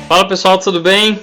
Fala pessoal, tudo bem?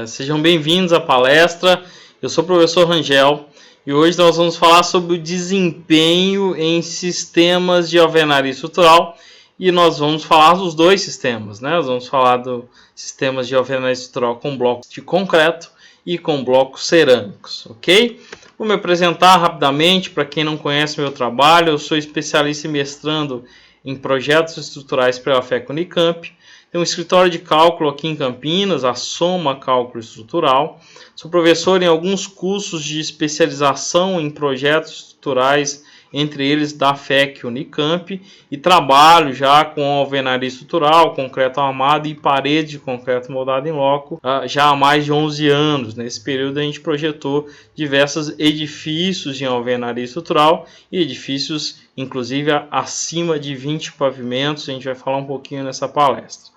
Sejam bem-vindos à palestra. Eu sou o professor Rangel e hoje nós vamos falar sobre o desempenho em sistemas de alvenaria estrutural e nós vamos falar dos dois sistemas, né? Nós vamos falar dos sistemas de alvenaria estrutural com blocos de concreto e com blocos cerâmicos, ok? Vou me apresentar rapidamente para quem não conhece meu trabalho. Eu sou especialista e mestrando em projetos estruturais pela FEC Unicamp. Tenho um escritório de cálculo aqui em Campinas, a Soma Cálculo Estrutural. Sou professor em alguns cursos de especialização em projetos estruturais, entre eles da FEC Unicamp, e trabalho já com alvenaria estrutural, concreto armado e parede de concreto moldado em loco já há mais de 11 anos. Nesse período a gente projetou diversos edifícios em alvenaria estrutural e edifícios inclusive acima de 20 pavimentos. A gente vai falar um pouquinho nessa palestra,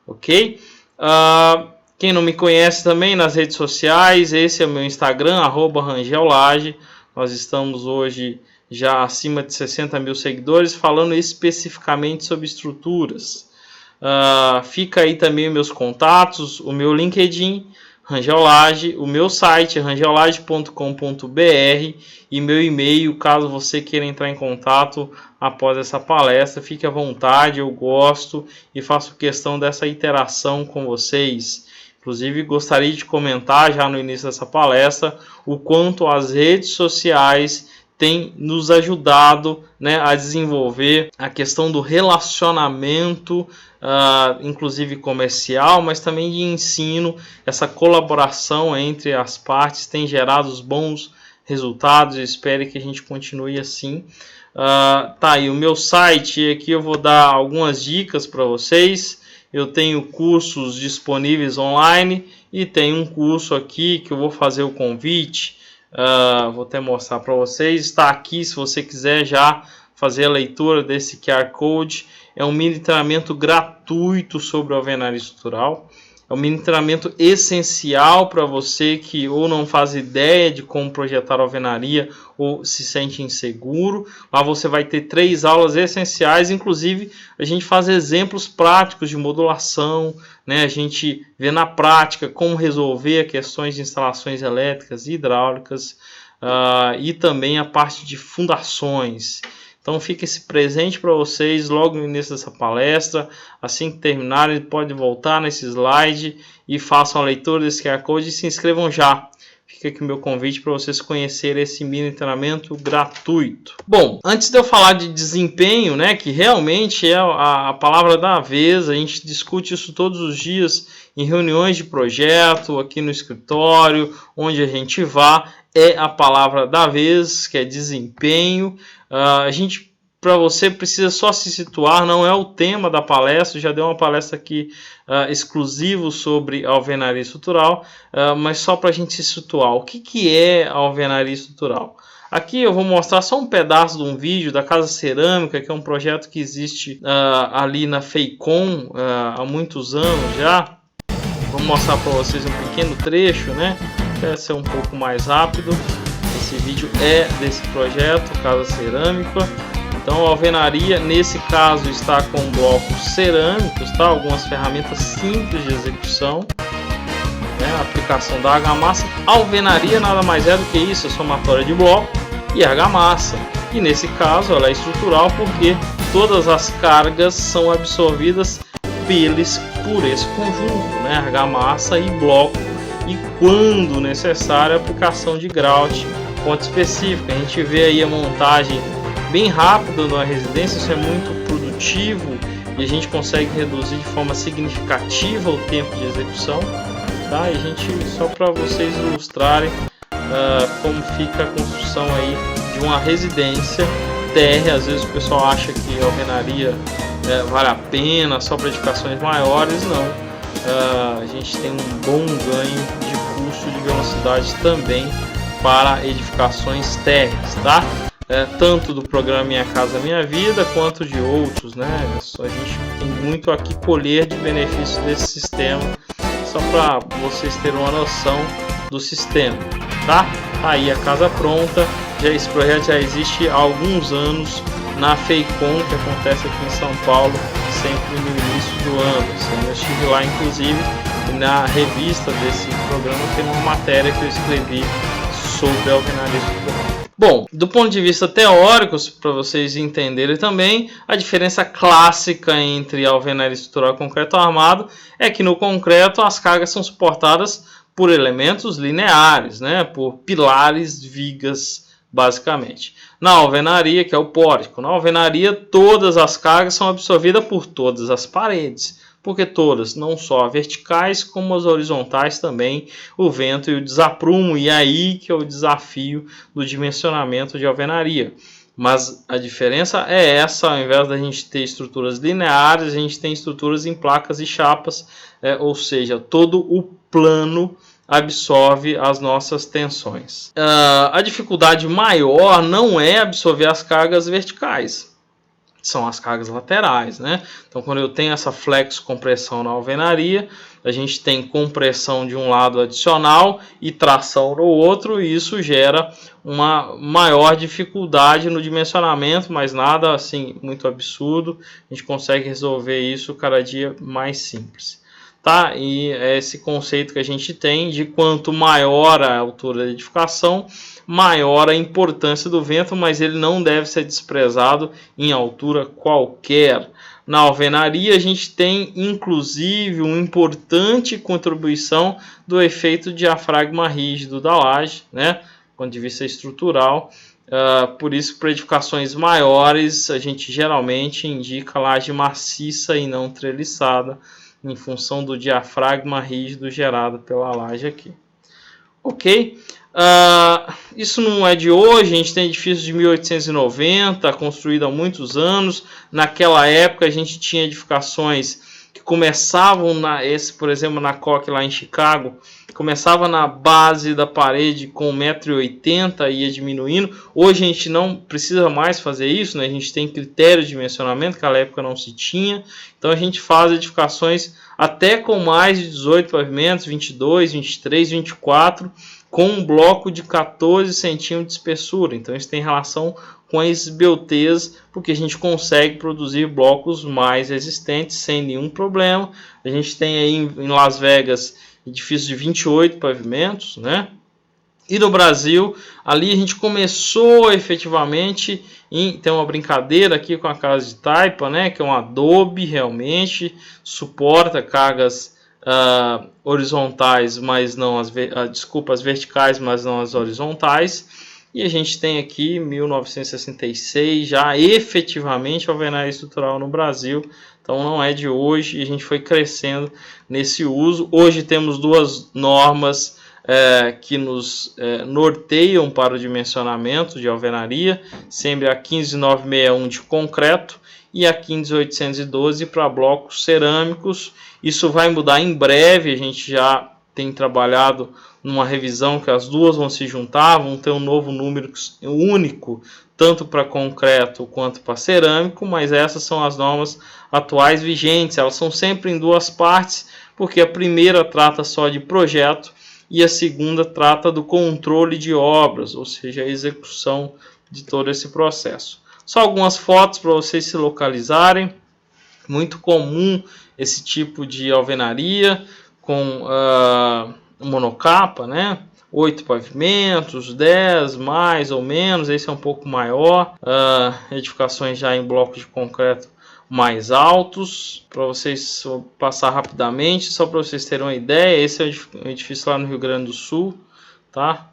ok? Quem não me conhece também nas redes sociais, esse é o meu Instagram, @rangelage. Nós estamos hoje já acima de 60 mil seguidores, falando especificamente sobre estruturas. Fica aí também meus contatos, o meu LinkedIn, Rangel Lage, o meu site, rangelage.com.br, e meu e-mail, caso você queira entrar em contato após essa palestra. Fique à vontade, eu gosto e faço questão dessa interação com vocês. Inclusive, gostaria de comentar já no início dessa palestra o quanto as redes sociais têm nos ajudado, né, a desenvolver a questão do relacionamento, inclusive comercial, mas também de ensino. Essa colaboração entre as partes tem gerado os bons resultados. Eu espero que a gente continue assim. Tá aí o meu site, aqui eu vou dar algumas dicas para vocês. Eu tenho cursos disponíveis online e tem um curso aqui que eu vou fazer o convite. Vou até mostrar para vocês. Está aqui, se você quiser já fazer a leitura desse QR Code. É um mini treinamento gratuito sobre alvenaria estrutural. É um mini treinamento essencial para você que ou não faz ideia de como projetar alvenaria ou se sente inseguro. Lá você vai ter 3 aulas essenciais, inclusive a gente faz exemplos práticos de modulação, né? A gente vê na prática como resolver questões de instalações elétricas e hidráulicas, e também a parte de fundações. Então fica esse presente para vocês logo no início dessa palestra. Assim que terminarem, pode voltar nesse slide e façam a leitura desse QR Code e se inscrevam já. Fica aqui o meu convite para vocês conhecerem esse mini treinamento gratuito. Bom, antes de eu falar de desempenho, né, que realmente é a palavra da vez, a gente discute isso todos os dias em reuniões de projeto, aqui no escritório, onde a gente vá, é a palavra da vez, que é desempenho. Para você precisa só se situar, não é o tema da palestra. Eu já dei uma palestra aqui exclusivo sobre alvenaria estrutural, mas só para a gente se situar. O que é a alvenaria estrutural? Aqui eu vou mostrar só um pedaço de um vídeo da Casa Cerâmica, que é um projeto que existe ali na FEICOM há muitos anos já. Vou mostrar para vocês um pequeno trecho, né? Vai ser um pouco mais rápido. Esse vídeo é desse projeto, Casa Cerâmica. Então a alvenaria, nesse caso, está com blocos cerâmicos, tá? Algumas ferramentas simples de execução, né? A aplicação da argamassa. A alvenaria nada mais é do que isso, a somatória de bloco e argamassa. E nesse caso ela é estrutural porque todas as cargas são absorvidas por esse conjunto, né? Argamassa e bloco. E quando necessário, a aplicação de grout, ponto específico. A gente vê aí a montagem bem rápida numa residência. Isso é muito produtivo e a gente consegue reduzir de forma significativa o tempo de execução, tá? E a gente, só para vocês ilustrarem como fica a construção aí de uma residência térrea. Às vezes o pessoal acha que a alvenaria vale a pena só para edificações maiores. Não. A gente tem um bom ganho de custo de velocidade também para edificações térreas, tá? Tanto do programa Minha Casa Minha Vida quanto de outros, né? A gente tem muito aqui colher de benefícios desse sistema, só para vocês terem uma noção do sistema, tá? Aí a casa pronta, esse projeto já existe há alguns anos na FEICOM, que acontece aqui em São Paulo, sempre no início do ano. Eu estive lá, inclusive, na revista desse programa tem uma matéria que eu escrevi sobre a alvenaria estrutural. Bom, do ponto de vista teórico, para vocês entenderem também, a diferença clássica entre alvenaria estrutural e concreto armado é que no concreto as cargas são suportadas por elementos lineares, né, por pilares, vigas, basicamente. Na alvenaria, que é o pórtico, na alvenaria todas as cargas são absorvidas por todas as paredes, porque todas, não só verticais como as horizontais também, o vento e o desaprumo, e aí que é o desafio do dimensionamento de alvenaria. Mas a diferença é essa, ao invés da gente ter estruturas lineares, a gente tem estruturas em placas e chapas, ou seja, todo o plano absorve as nossas tensões. A dificuldade maior não é absorver as cargas verticais, são as cargas laterais, né? Então, quando eu tenho essa flexo-compressão na alvenaria, a gente tem compressão de um lado adicional e tração no outro, e isso gera uma maior dificuldade no dimensionamento, mas nada assim muito absurdo. A gente consegue resolver isso cada dia mais simples. Tá? E é esse conceito que a gente tem de quanto maior a altura da edificação, maior a importância do vento, mas ele não deve ser desprezado em altura qualquer. Na alvenaria a gente tem inclusive uma importante contribuição do efeito diafragma rígido da laje, né? Do ponto de vista estrutural. Por isso, para edificações maiores, a gente geralmente indica laje maciça e não treliçada, em função do diafragma rígido gerado pela laje aqui. Ok? Isso não é de hoje, a gente tem edifícios de 1890, construído há muitos anos. Naquela época a gente tinha edificações que começavam, por exemplo, na Koch lá em Chicago, começava na base da parede com 1,80 m e ia diminuindo. Hoje a gente não precisa mais fazer isso, né? A gente tem critério de dimensionamento, que naquela época não se tinha. Então a gente faz edificações até com mais de 18 pavimentos, 22, 23, 24, com um bloco de 14 centímetros de espessura. Então isso tem relação com a esbeltez, porque a gente consegue produzir blocos mais resistentes sem nenhum problema. A gente tem aí em Las Vegas edifícios de 28 pavimentos, né? E no Brasil, ali a gente começou efetivamente, tem uma brincadeira aqui com a casa de taipa, né? Que é um adobe, realmente suporta cargas horizontais, mas não as verticais, mas não as horizontais. E a gente tem aqui 1966 já efetivamente alvenaria estrutural no Brasil. Então não é de hoje, e a gente foi crescendo nesse uso. Hoje temos duas normas que nos norteiam para o dimensionamento de alvenaria, sempre a 15961 de concreto e a 15812 para blocos cerâmicos. Isso vai mudar em breve, a gente já tem trabalhado numa revisão que as duas vão se juntar, vão ter um novo número único, tanto para concreto quanto para cerâmico, mas essas são as normas atuais vigentes. Elas são sempre em duas partes, porque a primeira trata só de projeto e a segunda trata do controle de obras, ou seja, a execução de todo esse processo. Só algumas fotos para vocês se localizarem. Muito comum esse tipo de alvenaria com monocapa, né? 8 pavimentos, 10 mais ou menos, esse é um pouco maior. Edificações já em blocos de concreto mais altos. Para vocês passar rapidamente, só para vocês terem uma ideia, esse é um edifício lá no Rio Grande do Sul, tá?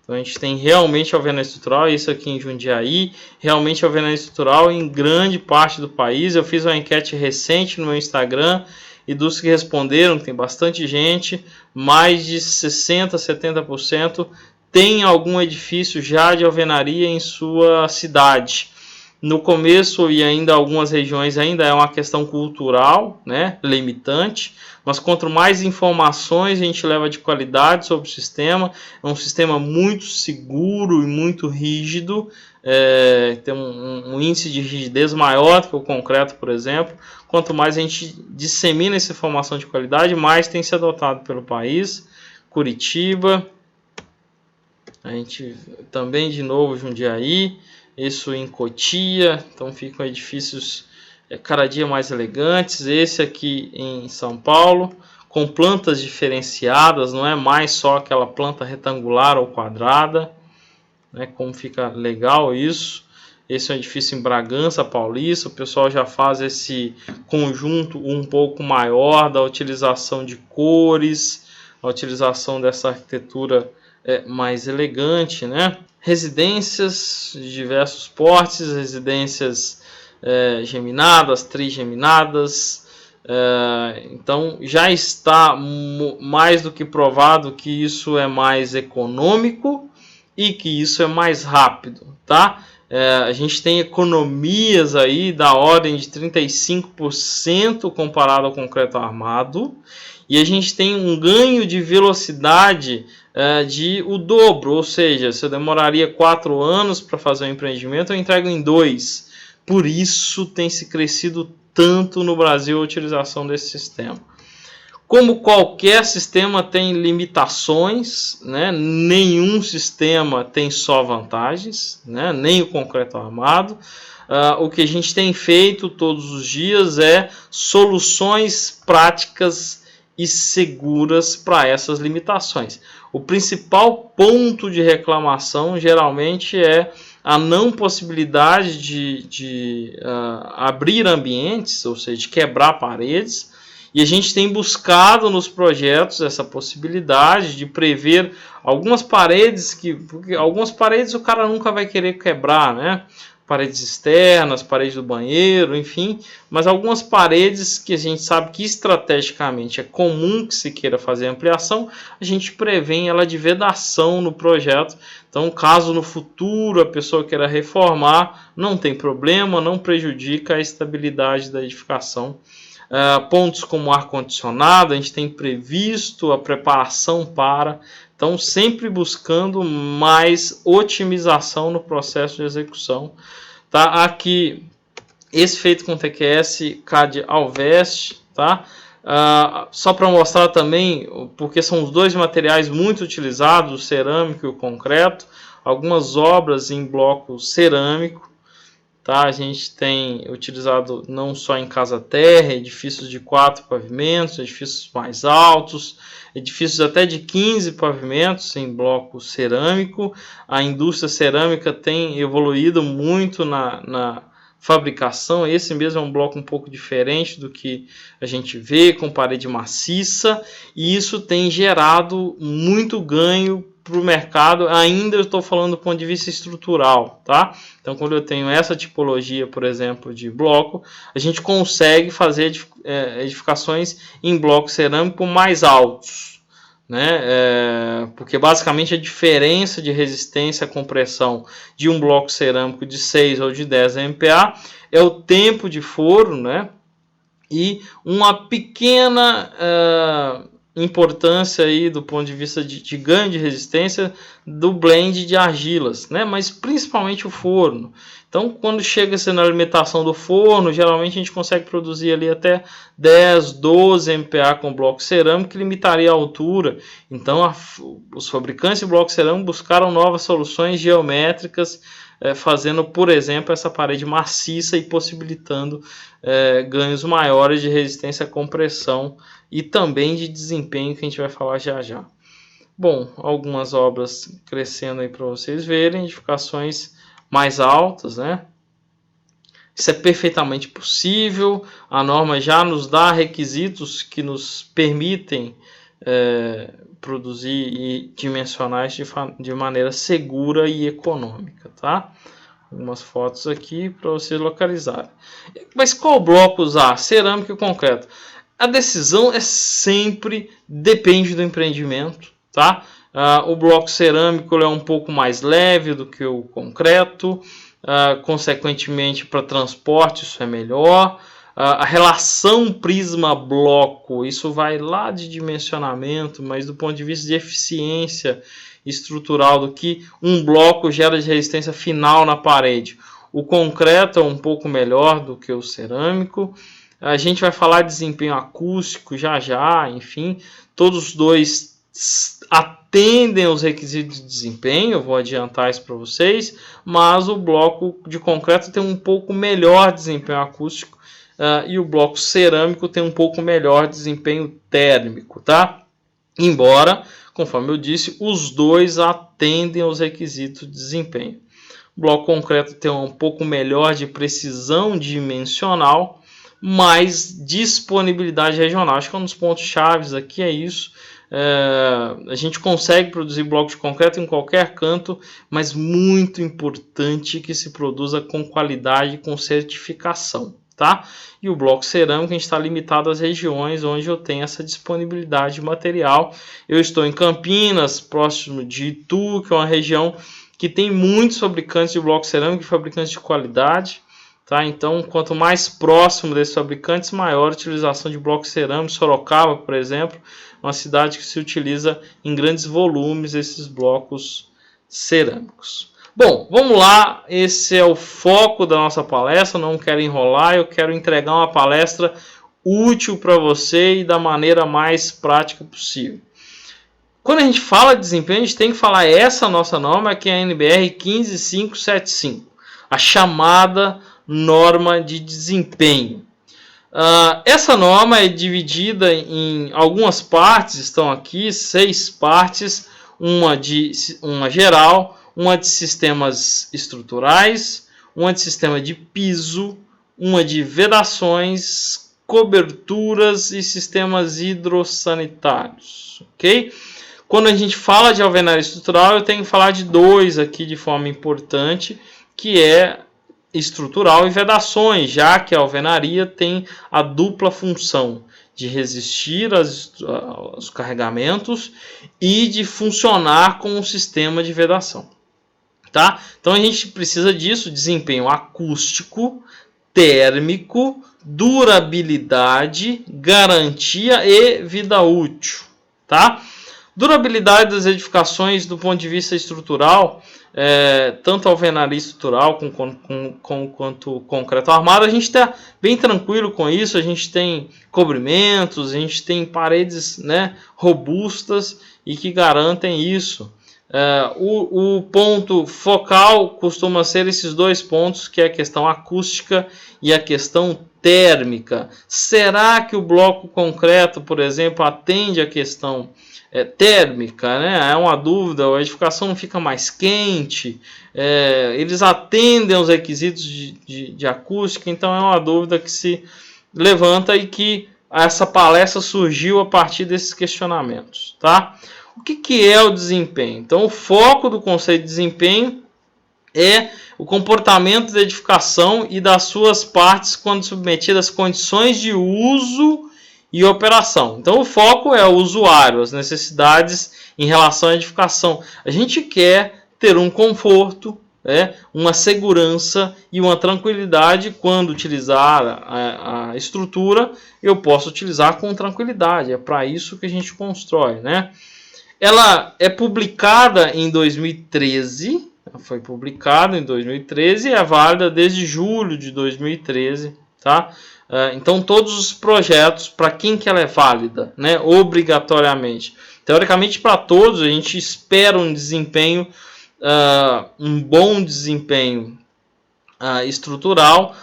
Então a gente tem realmente alvenaria estrutural, isso aqui em Jundiaí, realmente alvenaria estrutural em grande parte do país. Eu fiz uma enquete recente no meu Instagram, e dos que responderam, tem bastante gente, mais de 60%, 70% tem algum edifício já de alvenaria em sua cidade. No começo e ainda algumas regiões ainda é uma questão cultural, né, limitante, mas quanto mais informações a gente leva de qualidade sobre o sistema, é um sistema muito seguro e muito rígido, tem um índice de rigidez maior que o concreto, por exemplo. Quanto mais a gente dissemina essa informação de qualidade, mais tem se adotado pelo país. Curitiba, a gente também de novo Jundiaí, isso em Cotia, então ficam edifícios cada dia mais elegantes. Esse aqui em São Paulo, com plantas diferenciadas, não é mais só aquela planta retangular ou quadrada, né? Como fica legal isso. Esse é um edifício em Bragança Paulista, o pessoal já faz esse conjunto um pouco maior da utilização de cores, a utilização dessa arquitetura mais elegante, né? Residências de diversos portes, residências geminadas, trigeminadas. Então já está mais do que provado que isso é mais econômico e que isso é mais rápido, tá? A gente tem economias aí da ordem de 35% comparado ao concreto armado, e a gente tem um ganho de velocidade de o dobro, ou seja, se eu demoraria 4 anos para fazer um empreendimento, eu entrego em 2. Por isso tem se crescido tanto no Brasil a utilização desse sistema. Como qualquer sistema tem limitações, né? Nenhum sistema tem só vantagens, né? Nem o concreto armado. O que a gente tem feito todos os dias é soluções práticas e seguras para essas limitações. O principal ponto de reclamação geralmente é a não possibilidade de abrir ambientes, ou seja, de quebrar paredes. E a gente tem buscado nos projetos essa possibilidade de prever algumas paredes, porque algumas paredes o cara nunca vai querer quebrar, né? Paredes externas, paredes do banheiro, enfim. Mas algumas paredes que a gente sabe que estrategicamente é comum que se queira fazer ampliação, a gente prevê ela de vedação no projeto. Então, caso no futuro a pessoa queira reformar, não tem problema, não prejudica a estabilidade da edificação. Pontos como ar-condicionado, a gente tem previsto a preparação para, então sempre buscando mais otimização no processo de execução. Tá? Aqui, esse feito com TQS CAD Alvest, tá? Só para mostrar também, porque são os dois materiais muito utilizados, o cerâmico e o concreto, algumas obras em bloco cerâmico. Tá? A gente tem utilizado não só em casa-terra, edifícios de 4 pavimentos, edifícios mais altos, edifícios até de 15 pavimentos em bloco cerâmico. A indústria cerâmica tem evoluído muito na fabricação. Esse mesmo é um bloco um pouco diferente do que a gente vê, com parede maciça, e isso tem gerado muito ganho para o mercado. Ainda eu estou falando do ponto de vista estrutural, tá? Então, quando eu tenho essa tipologia, por exemplo, de bloco, a gente consegue fazer edificações em bloco cerâmico mais altos, né? Porque basicamente a diferença de resistência à compressão de um bloco cerâmico de 6 ou de 10 MPa é o tempo de forno, né? E uma pequena importância aí do ponto de vista de ganho de resistência do blend de argilas, né? Mas principalmente o forno. Então, quando chega-se na alimentação do forno, geralmente a gente consegue produzir ali até 10, 12 MPa com bloco cerâmico, que limitaria a altura. Então, os fabricantes de bloco cerâmico buscaram novas soluções geométricas, fazendo, por exemplo, essa parede maciça e possibilitando ganhos maiores de resistência à compressão e também de desempenho, que a gente vai falar já já. Bom, algumas obras crescendo aí para vocês verem, edificações mais altas, né? Isso é perfeitamente possível, a norma já nos dá requisitos que nos permitem produzir e dimensionar isso de maneira segura e econômica, tá? Algumas fotos aqui para vocês localizarem. Mas qual bloco usar? Cerâmica e concreto? A decisão sempre depende do empreendimento, tá? O bloco cerâmico é um pouco mais leve do que o concreto, consequentemente para transporte isso é melhor. A relação prisma-bloco, isso vai lá de dimensionamento, mas do ponto de vista de eficiência estrutural do que um bloco gera de resistência final na parede. O concreto é um pouco melhor do que o cerâmico. A gente vai falar de desempenho acústico já já, enfim, todos os dois atendem aos requisitos de desempenho, eu vou adiantar isso para vocês, mas o bloco de concreto tem um pouco melhor desempenho acústico e o bloco cerâmico tem um pouco melhor desempenho térmico, tá? Embora, conforme eu disse, os dois atendem aos requisitos de desempenho. O bloco concreto tem um pouco melhor de precisão dimensional, mais disponibilidade regional. Acho que um dos pontos chaves aqui é isso. A gente consegue produzir bloco de concreto em qualquer canto, mas muito importante que se produza com qualidade e com certificação, tá? E o bloco cerâmico a gente está limitado às regiões onde eu tenho essa disponibilidade de material. Eu estou em Campinas, próximo de Itu, que é uma região que tem muitos fabricantes de bloco cerâmico e fabricantes de qualidade. Tá? Então, quanto mais próximo desses fabricantes, maior a utilização de bloco cerâmico. Sorocaba, por exemplo, uma cidade que se utiliza em grandes volumes esses blocos cerâmicos. Bom, vamos lá. Esse é o foco da nossa palestra. Não quero enrolar, eu quero entregar uma palestra útil para você e da maneira mais prática possível. Quando a gente fala de desempenho, a gente tem que falar essa nossa norma, que é a NBR 15575, a chamada norma de desempenho. Essa norma é dividida em algumas partes, estão aqui 6 partes, uma geral, uma de sistemas estruturais, uma de sistema de piso, uma de vedações, coberturas e sistemas hidrossanitários, ok? Quando a gente fala de alvenaria estrutural, eu tenho que falar de 2 aqui de forma importante, que é estrutural e vedações, já que a alvenaria tem a dupla função de resistir aos carregamentos e de funcionar como um sistema de vedação. Tá? Então a gente precisa disso, desempenho acústico, térmico, durabilidade, garantia e vida útil. Tá? Durabilidade das edificações do ponto de vista estrutural, tanto alvenaria estrutural quanto concreto armado, a gente está bem tranquilo com isso. A gente tem cobrimentos, a gente tem paredes, né, robustas e que garantem isso. O ponto focal costuma ser esses 2 pontos, que é a questão acústica e a questão térmica. Será que o bloco concreto, por exemplo, atende a questão térmica, né? É uma dúvida. A edificação não fica mais quente, eles atendem aos requisitos de acústica, então é uma dúvida que se levanta e que essa palestra surgiu a partir desses questionamentos, tá? O que é o desempenho? Então, o foco do conceito de desempenho é o comportamento da edificação e das suas partes quando submetidas às condições de uso e operação. Então, o foco é o usuário, as necessidades em relação à edificação. A gente quer ter um conforto, uma segurança e uma tranquilidade quando utilizar a estrutura. Eu posso utilizar com tranquilidade. É para isso que a gente constrói, né? Ela é publicada em 2013. Foi publicada em 2013 e é válida desde julho de 2013, tá? Então, todos os projetos, para quem que ela é válida, né? Obrigatoriamente. Teoricamente, para todos, a gente espera um desempenho, um bom desempenho estrutural,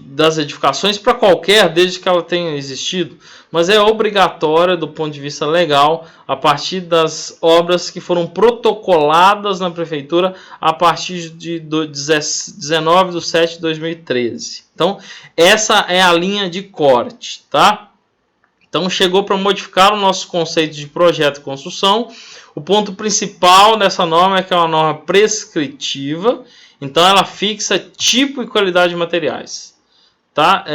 das edificações para qualquer, desde que ela tenha existido, mas é obrigatória do ponto de vista legal a partir das obras que foram protocoladas na prefeitura a partir de 19/7/2013. Então, essa é a linha de corte, tá? Então, chegou para modificar o nosso conceito de projeto e construção. O ponto principal dessa norma é que é uma norma prescritiva. Então, ela fixa tipo e qualidade de materiais. Tá?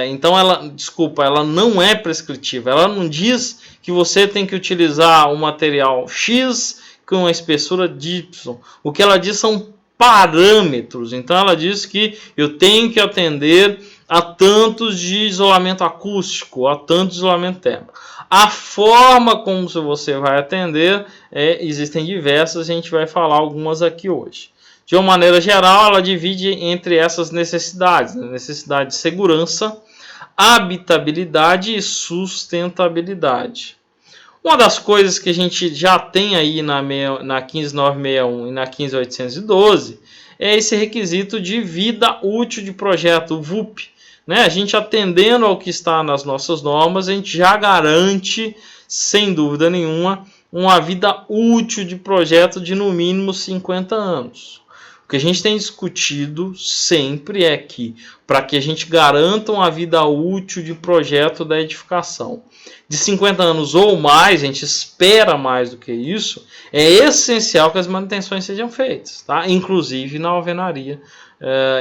Então, ela não é prescritiva. Ela não diz que você tem que utilizar um material X com uma espessura de Y. O que ela diz são parâmetros. Então, ela diz que eu tenho que atender a tantos de isolamento acústico, a tantos de isolamento térmico. A forma como você vai atender, existem diversas, a gente vai falar algumas aqui hoje. De uma maneira geral, ela divide entre essas necessidades, necessidade de segurança, habitabilidade e sustentabilidade. Uma das coisas que a gente já tem aí na 15961 e na 15812 é esse requisito de vida útil de projeto, o VUP. Né? A gente atendendo ao que está nas nossas normas, a gente já garante, sem dúvida nenhuma, uma vida útil de projeto de no mínimo 50 anos. O que a gente tem discutido sempre é que, para que a gente garanta uma vida útil de projeto da edificação de 50 anos ou mais, a gente espera mais do que isso, é essencial que as manutenções sejam feitas, tá? Inclusive na alvenaria,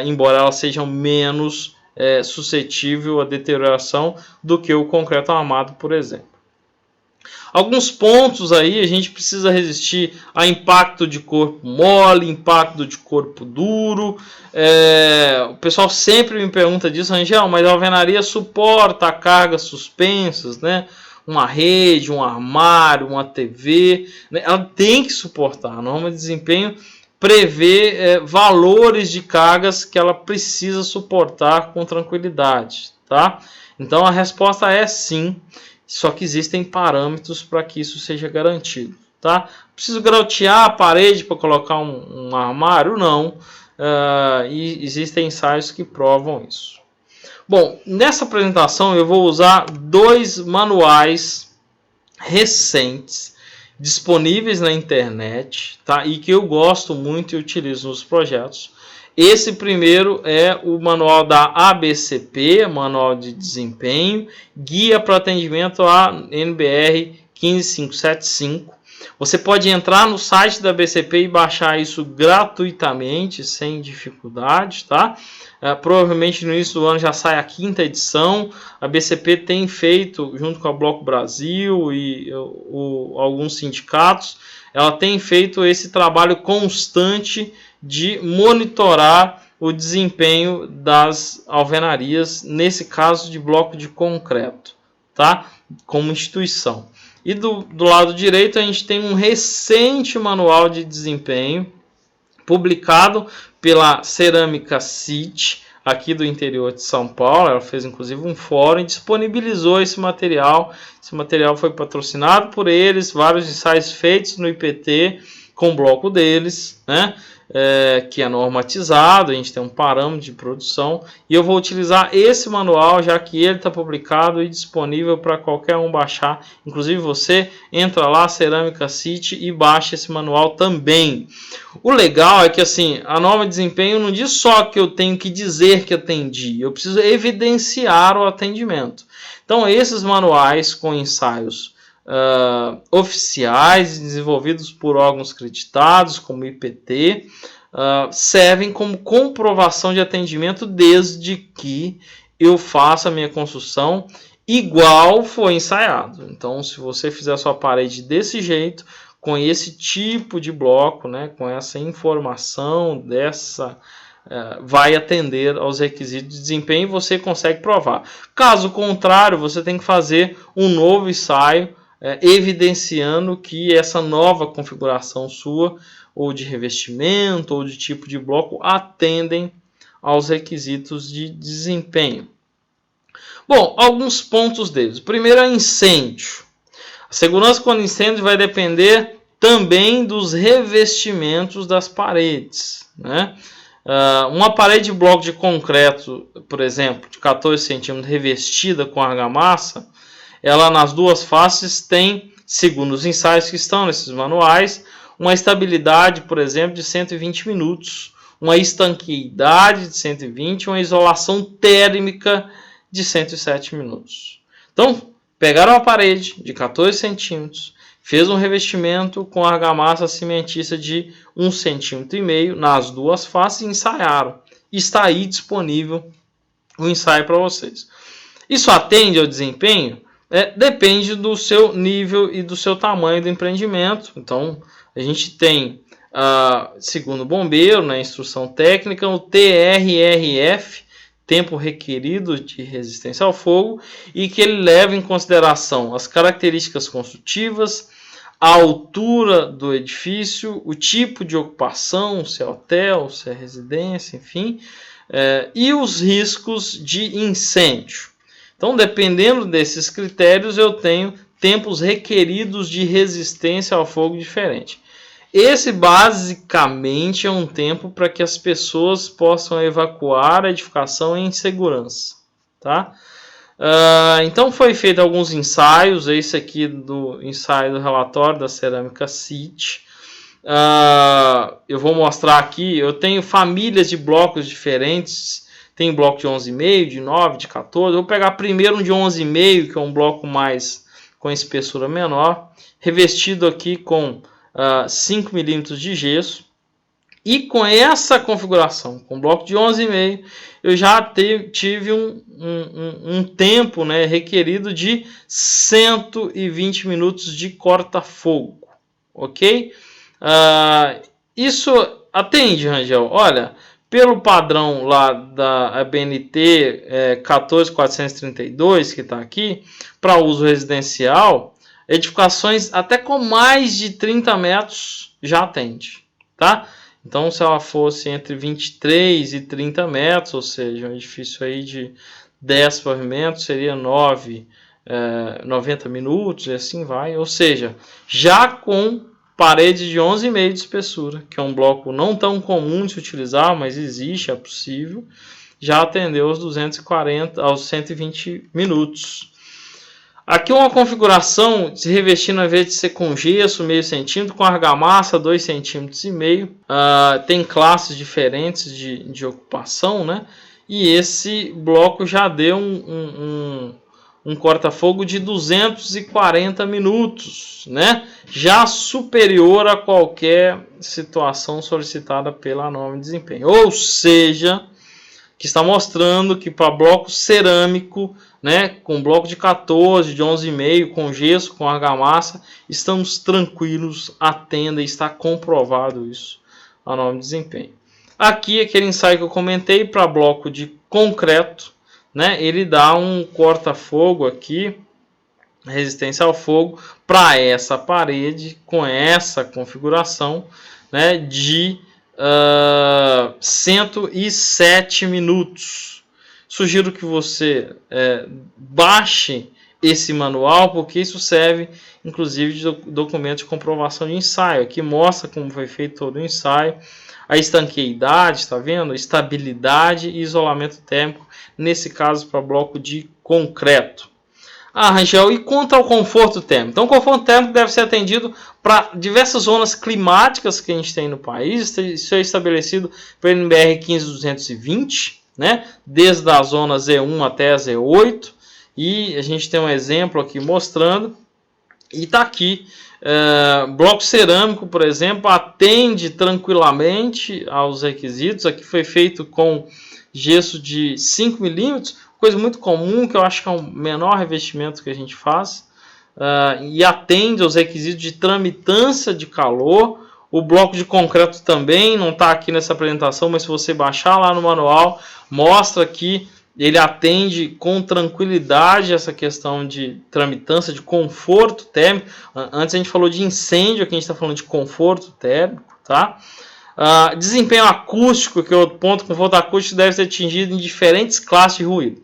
embora elas sejam menos suscetível à deterioração do que o concreto armado, por exemplo. Alguns pontos aí a gente precisa resistir a impacto de corpo mole, impacto de corpo duro. O pessoal sempre me pergunta disso, Rangel, mas a alvenaria suporta cargas suspensas, né? Uma rede, um armário, uma TV, né? Ela tem que suportar. A norma de desempenho prevê valores de cargas que ela precisa suportar com tranquilidade, tá? Então a resposta é sim. Só que existem parâmetros para que isso seja garantido. Tá? Preciso grautear a parede para colocar um armário? Não. E existem ensaios que provam isso. Bom, nessa apresentação eu vou usar dois manuais recentes disponíveis na internet, tá? E que eu gosto muito e utilizo nos projetos. Esse primeiro é o manual da ABCP, Manual de Desempenho, Guia para Atendimento à NBR 15575. Você pode entrar no site da ABCP e baixar isso gratuitamente, sem dificuldade, tá? Provavelmente no início do ano já sai a 5ª edição. A ABCP tem feito, junto com a Bloco Brasil e alguns sindicatos, ela tem feito esse trabalho constante de monitorar o desempenho das alvenarias, nesse caso de bloco de concreto, tá? Como instituição. E do lado direito a gente tem um recente manual de desempenho publicado pela Cerâmica City, aqui do interior de São Paulo. Ela fez inclusive um fórum e disponibilizou esse material. Esse material foi patrocinado por eles, vários ensaios feitos no IPT com o bloco deles, né? Que é normatizado, a gente tem um parâmetro de produção, e eu vou utilizar esse manual, já que ele está publicado e disponível para qualquer um baixar. Inclusive você entra lá, Cerâmica City, e baixa esse manual também. O legal é que assim, a norma de desempenho não diz só que eu tenho que dizer que atendi, eu preciso evidenciar o atendimento. Então esses manuais com ensaios oficiais desenvolvidos por órgãos creditados como o IPT servem como comprovação de atendimento desde que eu faça a minha construção igual foi ensaiado. Então se você fizer a sua parede desse jeito, com esse tipo de bloco, né, com essa informação vai atender aos requisitos de desempenho e você consegue provar. Caso contrário, você tem que fazer um novo ensaio evidenciando que essa nova configuração sua, ou de revestimento, ou de tipo de bloco, atendem aos requisitos de desempenho. Bom, alguns pontos deles. O primeiro é incêndio. A segurança contra incêndio vai depender também dos revestimentos das paredes, né? Uma parede de bloco de concreto, por exemplo, de 14 centímetros, revestida com argamassa, ela nas duas faces tem, segundo os ensaios que estão nesses manuais, uma estabilidade, por exemplo, de 120 minutos, uma estanqueidade de 120, uma isolação térmica de 107 minutos. Então, pegaram uma parede de 14 centímetros, fez um revestimento com argamassa cimentícia de 1,5 cm nas duas faces e ensaiaram. Está aí disponível o ensaio para vocês. Isso atende ao desempenho? Depende do seu nível e do seu tamanho do empreendimento. Então, a gente tem, segundo o bombeiro, na instrução técnica, o TRRF, tempo requerido de resistência ao fogo, e que ele leva em consideração as características construtivas, a altura do edifício, o tipo de ocupação, se é hotel, se é residência, enfim, e os riscos de incêndio. Então, dependendo desses critérios, eu tenho tempos requeridos de resistência ao fogo diferente. Esse basicamente é um tempo para que as pessoas possam evacuar a edificação em segurança, tá? Então foi feito alguns ensaios, esse aqui do ensaio do relatório da Cerâmica City. Eu vou mostrar aqui, eu tenho famílias de blocos diferentes, tem bloco de 11,5, de 9, de 14, eu vou pegar primeiro um de 11,5, que é um bloco mais com espessura menor, revestido aqui com 5 milímetros de gesso. E com essa configuração, com bloco de 11,5, eu já tive um tempo, né, requerido de 120 minutos de corta-fogo. Ok? Isso atende, Rangel. Olha, pelo padrão lá da BNT 14432, que está aqui, para uso residencial, edificações até com mais de 30 metros já atende, tá? Então, se ela fosse entre 23 e 30 metros, ou seja, um edifício aí de 10 pavimentos, seria 90 minutos, e assim vai. Ou seja, já com parede de 11,5 de espessura, que é um bloco não tão comum de se utilizar, mas existe, é possível, já atendeu aos 240, aos 120 minutos. Aqui uma configuração de revestindo, ao invés de ser com gesso, meio centímetro, com argamassa, 2,5 centímetros. Tem classes diferentes de ocupação, né? E esse bloco já deu um corta-fogo de 240 minutos, né? Já superior a qualquer situação solicitada pela norma de desempenho. Ou seja, que está mostrando que para bloco cerâmico, né, com bloco de 14, de 11,5, com gesso, com argamassa, estamos tranquilos, atenda, está comprovado isso, a norma de desempenho. Aqui, aquele ensaio que eu comentei, para bloco de concreto, né, ele dá um corta-fogo aqui, resistência ao fogo, para essa parede, com essa configuração, né, de 107 minutos. Sugiro que você baixe esse manual, porque isso serve inclusive de documento de comprovação de ensaio. Aqui mostra como foi feito todo o ensaio, a estanqueidade, está vendo? Estabilidade e isolamento térmico, nesse caso para bloco de concreto. Rangel, e quanto ao conforto térmico? Então, o conforto térmico deve ser atendido para diversas zonas climáticas que a gente tem no país. Isso é estabelecido pelo NBR 15220, né? Desde a zona Z1 até a Z8. E a gente tem um exemplo aqui mostrando. E está aqui. Bloco cerâmico, por exemplo, atende tranquilamente aos requisitos. Aqui foi feito com gesso de 5 milímetros. Coisa muito comum, que eu acho que é o menor revestimento que a gente faz, e atende aos requisitos de tramitância de calor. O bloco de concreto também não está aqui nessa apresentação, mas se você baixar lá no manual, mostra que ele atende com tranquilidade essa questão de tramitância, de conforto térmico. Antes a gente falou de incêndio, aqui a gente está falando de conforto térmico, tá? Desempenho acústico, que é outro ponto. Conforto acústico deve ser atingido em diferentes classes de ruído.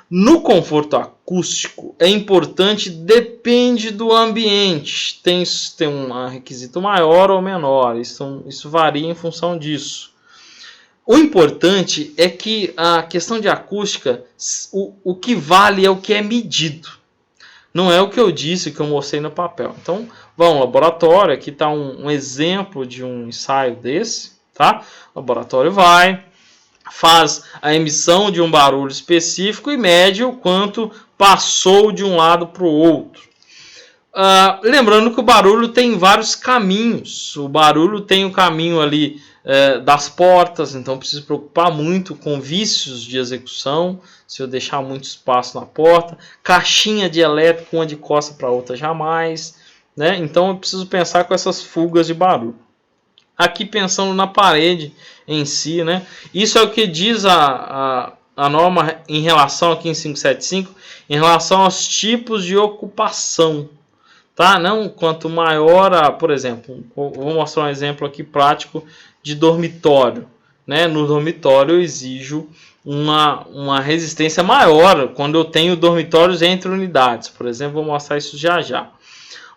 No conforto acústico é importante, depende do ambiente, tem um requisito maior ou menor, isso varia em função disso. O importante é que a questão de acústica, o que vale é o que é medido, não é o que eu disse, o que eu mostrei no papel. Então, vamos ao laboratório, aqui está um exemplo de um ensaio desse, tá? O laboratório faz a emissão de um barulho específico e mede o quanto passou de um lado para o outro. Lembrando que o barulho tem vários caminhos. O barulho tem o caminho ali das portas, então preciso me preocupar muito com vícios de execução, se eu deixar muito espaço na porta. Caixinha de elétrico, uma de costa para outra jamais, né? Então eu preciso pensar com essas fugas de barulho. Aqui pensando na parede em si, né? Isso é o que diz a norma em relação aqui em 575, em relação aos tipos de ocupação, tá? Não, quanto maior por exemplo, vou mostrar um exemplo aqui prático de dormitório, né? No dormitório eu exijo uma resistência maior quando eu tenho dormitórios entre unidades. Por exemplo, vou mostrar isso já já.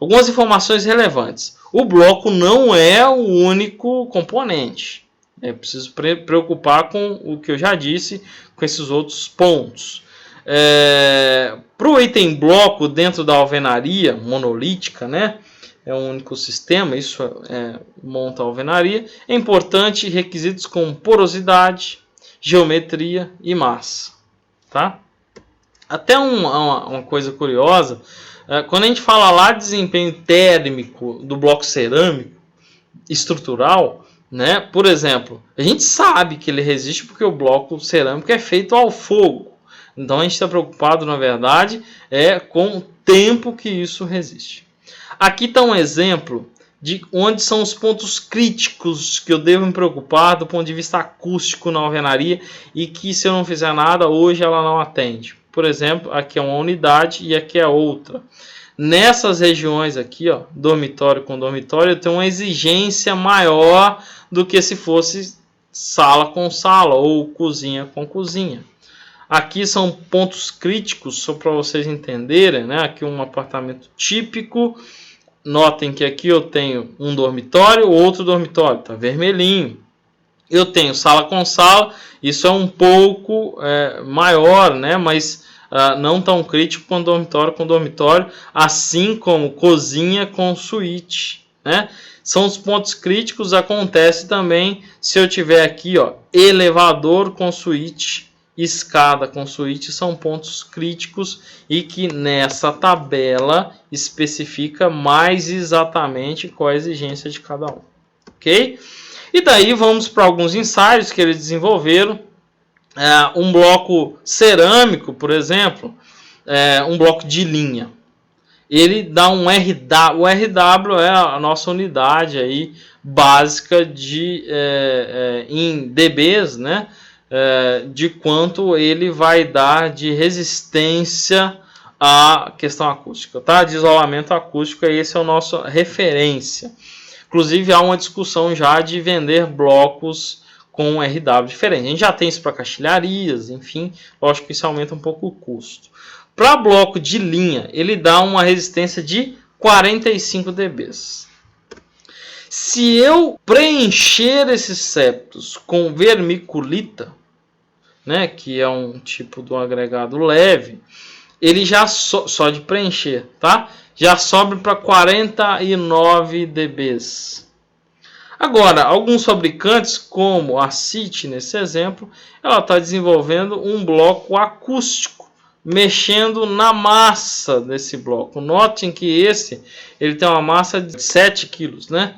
Algumas informações relevantes. O bloco não é o único componente. É preciso preocupar com o que eu já disse, com esses outros pontos. Para o item bloco dentro da alvenaria monolítica, né? É um único sistema, isso monta a alvenaria. É importante requisitos como porosidade, geometria e massa. Tá? Até uma coisa curiosa, quando a gente fala lá de desempenho térmico do bloco cerâmico estrutural, né? Por exemplo, a gente sabe que ele resiste porque o bloco cerâmico é feito ao fogo. Então a gente está preocupado, na verdade, com o tempo que isso resiste. Aqui está um exemplo de onde são os pontos críticos que eu devo me preocupar do ponto de vista acústico na alvenaria e que, se eu não fizer nada, hoje ela não atende. Por exemplo, aqui é uma unidade e aqui é outra. Nessas regiões aqui, ó, dormitório com dormitório, eu tenho uma exigência maior do que se fosse sala com sala ou cozinha com cozinha. Aqui são pontos críticos, só para vocês entenderem, né? Aqui um apartamento típico. Notem que aqui eu tenho um dormitório, outro dormitório, tá vermelhinho. Eu tenho sala com sala, isso é um pouco maior, né? Mas não tão crítico quanto dormitório com dormitório, assim como cozinha com suíte, né? São os pontos críticos. Acontece também se eu tiver aqui, ó, elevador com suíte, escada com suíte, são pontos críticos e que nessa tabela especifica mais exatamente qual a exigência de cada um, ok? E daí vamos para alguns ensaios que eles desenvolveram. Um bloco cerâmico, por exemplo, um bloco de linha. Ele dá um RW. O RW é a nossa unidade aí básica em dBs, né? De quanto ele vai dar de resistência à questão acústica, tá? De isolamento acústico, esse é o nosso referência. Inclusive há uma discussão já de vender blocos com RW diferente. A gente já tem isso para caixilharias, enfim, lógico que isso aumenta um pouco o custo. Para bloco de linha, ele dá uma resistência de 45 dBs. Se eu preencher esses septos com vermiculita, né, que é um tipo de um agregado leve, ele já só de preencher, tá? Já sobe para 49 dBs. Agora, alguns fabricantes, como a CIT, nesse exemplo, ela está desenvolvendo um bloco acústico, mexendo na massa desse bloco. Notem que ele tem uma massa de 7 kg, né?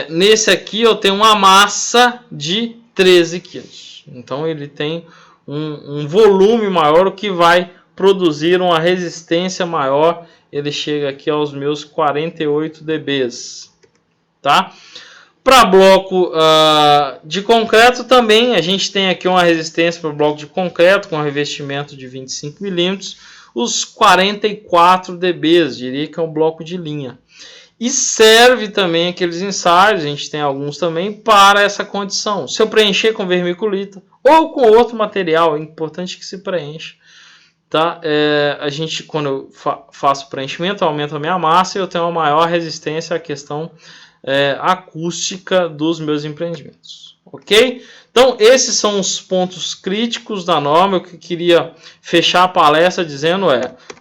Nesse aqui eu tenho uma massa de 13 kg. Então ele tem um volume maior, o que vai produzir uma resistência maior. Ele chega aqui aos meus 48 dBs, tá? Para bloco de concreto também, a gente tem aqui uma resistência para o bloco de concreto com revestimento de 25 mm, os 44 dBs, diria que é um bloco de linha. E serve também aqueles ensaios, a gente tem alguns também, para essa condição. Se eu preencher com vermiculita ou com outro material, é importante que se preencha. Tá? Quando eu faço preenchimento, aumenta a minha massa e eu tenho uma maior resistência à questão acústica dos meus empreendimentos, ok? Então esses são os pontos críticos da norma. O que eu queria fechar a palestra dizendo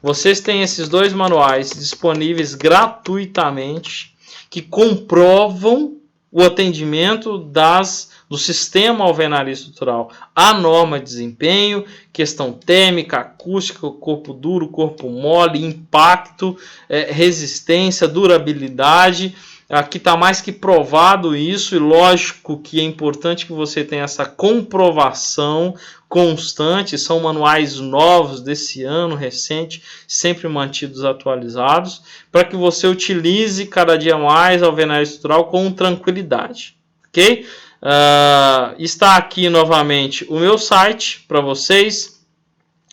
vocês têm esses dois manuais disponíveis gratuitamente que comprovam o atendimento do sistema alvenaria estrutural à norma de desempenho, questão térmica, acústica, corpo duro, corpo mole, impacto, resistência, durabilidade. Aqui está mais que provado isso, e lógico que é importante que você tenha essa comprovação constante. São manuais novos desse ano recente, sempre mantidos atualizados, para que você utilize cada dia mais a alvenaria estrutural com tranquilidade, ok? Está aqui novamente o meu site para vocês,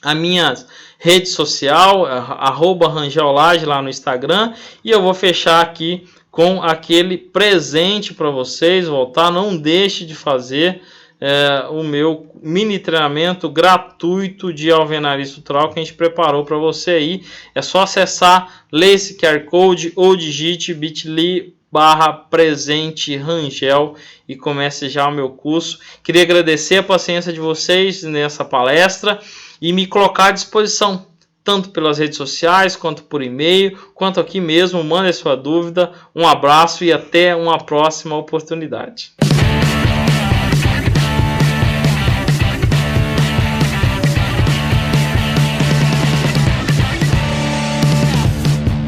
a minha rede social, @rangelage lá no Instagram, e eu vou fechar aqui com aquele presente para vocês voltar. Não deixe de fazer o meu mini treinamento gratuito de alvenaria estrutural que a gente preparou para você aí. É só acessar, ler esse QR Code ou digite bit.ly/presente Rangel e comece já o meu curso. Queria agradecer a paciência de vocês nessa palestra e me colocar à disposição, tanto pelas redes sociais, quanto por e-mail, quanto aqui mesmo. Mande sua dúvida. Um abraço e até uma próxima oportunidade.